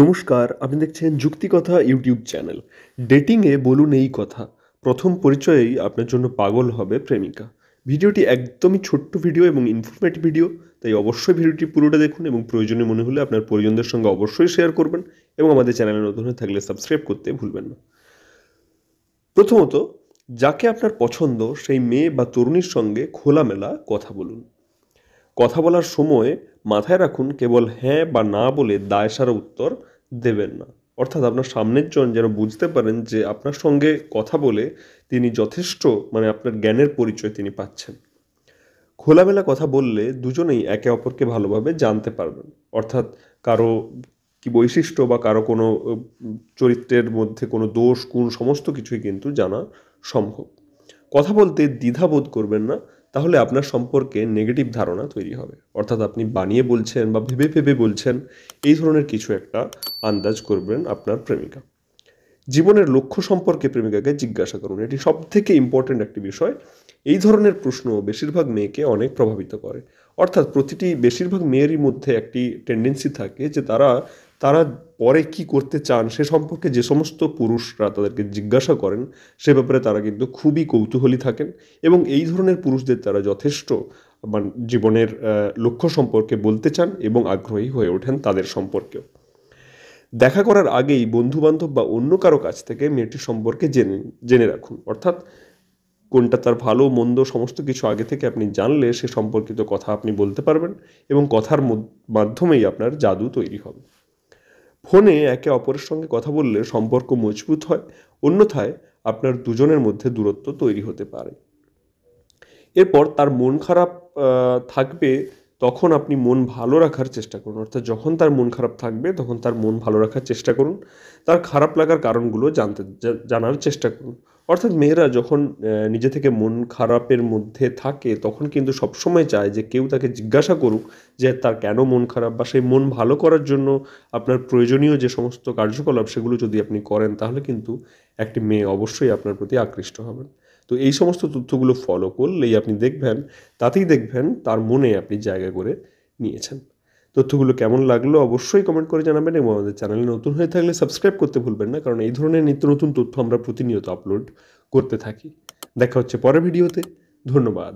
নমস্কার, আপনি দেখছেন যুক্তিকথা ইউটিউব চ্যানেল। ডেটিংয়ে বলুন এই কথা, প্রথম পরিচয়েই আপনার জন্য পাগল হবে প্রেমিকা। ভিডিওটি একদমই ছোট্ট ভিডিও এবং ইনফরমেটিভ ভিডিও, তাই অবশ্যই ভিডিওটি পুরোটা দেখুন এবং প্রয়োজনীয় মনে হলে আপনার পরিজনদের সঙ্গে অবশ্যই শেয়ার করবেন এবং আমাদের চ্যানেলে নতুন হয়ে থাকলে সাবস্ক্রাইব করতে ভুলবেন না। প্রথমত, যাকে আপনার পছন্দ সেই মেয়ে বা তরুণীর সঙ্গে খোলামেলা কথা বলুন। কথা বলার সময় মাথায় রাখুন কেবল হ্যাঁ বা না বলে দায়সারা উত্তর দেবেন না। অর্থাৎ আপনার সামনের জন যেন বুঝতে পারেন যে আপনার সঙ্গে কথা বলে তিনি যথেষ্ট আপনার জ্ঞানের পরিচয় তিনি পাচ্ছেন। খোলামেলা কথা বললে দুজনেই একে অপরকে ভালোভাবে জানতে পারবেন। অর্থাৎ কারো কি বৈশিষ্ট্য বা কারো কোনো চরিত্রের মধ্যে কোনো দোষ গুণ সমস্ত কিছুই কিন্তু জানা সম্ভব। কথা বলতে দ্বিধাবোধ করবেন না, তাহলে আপনার সম্পর্কে নেগেটিভ ধারণা তৈরি হবে। অর্থাৎ আপনি বানিয়ে বলছেন বা ভেবে ভেবে বলছেন, এই ধরনের কিছু একটা আন্দাজ করবেন আপনার প্রেমিকা। জীবনের লক্ষ্য সম্পর্কে প্রেমিকাকে জিজ্ঞাসা করুন, এটি সব থেকে ইম্পর্ট্যান্ট একটি বিষয়। এই ধরনের প্রশ্ন বেশিরভাগ মেয়েকে অনেক প্রভাবিত করে। অর্থাৎ বেশিরভাগ মেয়েরই মধ্যে একটি টেন্ডেন্সি থাকে যে তারা তারা পরে কি করতে চান সে সম্পর্কে যে সমস্ত পুরুষরা তাদেরকে জিজ্ঞাসা করেন সে ব্যাপারে তারা কিন্তু খুবই কৌতূহলী থাকেন এবং এই ধরনের পুরুষদের তারা যথেষ্ট জীবনের লক্ষ্য সম্পর্কে বলতে চান এবং আগ্রহী হয়ে ওঠেন তাদের সম্পর্কেও। দেখা করার আগেই বন্ধুবান্ধব বা অন্য কারো কাছ থেকে মেয়েটির সম্পর্কে জেনে রাখুন। অর্থাৎ কোনটা তার ভালো মন্দ সমস্ত কিছু আগে থেকে আপনি জানলে সে সম্পর্কিত কথা আপনি বলতে পারবেন এবং কথার মাধ্যমেই আপনার জাদু তৈরি হবে। ফোনে একে অপরের সঙ্গে কথা বললে সম্পর্ক মজবুত হয়, অন্যথায় আপনার দুজনের মধ্যে দূরত্ব তৈরি হতে পারে। এরপর তার মন খারাপ থাকবে, তখন আপনি মন ভালো রাখার চেষ্টা করুন। অর্থাৎ যখন তার মন খারাপ থাকবে তখন তার মন ভালো রাখার চেষ্টা করুন। তার খারাপ লাগার কারণগুলো জানার চেষ্টা করুন। অর্থাৎ মেয়েরা যখন নিজে থেকে মন খারাপের মধ্যে থাকে তখন কিন্তু সবসময় চায় যে কেউ তাকে জিজ্ঞাসা করুক যে তার কেন মন খারাপ, বা সেই মন ভালো করার জন্য আপনার প্রয়োজনীয় যে সমস্ত কার্যকলাপ সেগুলো যদি আপনি করেন তাহলে কিন্তু একটি মেয়ে অবশ্যই আপনার প্রতি আকৃষ্ট হবেন। তো এই সমস্ত তথ্যগুলো ফলো করলেই আপনি তাতেই দেখবেন তার মনে আপনি জায়গা করে নিয়েছেন। তথ্যগুলো কেমন লাগলো অবশ্যই কমেন্ট করে জানাবেন এবং আমাদের চ্যানেলে নতুন হয়ে থাকলে সাবস্ক্রাইব করতে ভুলবেন না, কারণ এই ধরনের নিত্য নতুন তথ্য আমরা প্রতিনিয়ত আপলোড করতে থাকি। দেখা হচ্ছে পরের ভিডিওতে। ধন্যবাদ।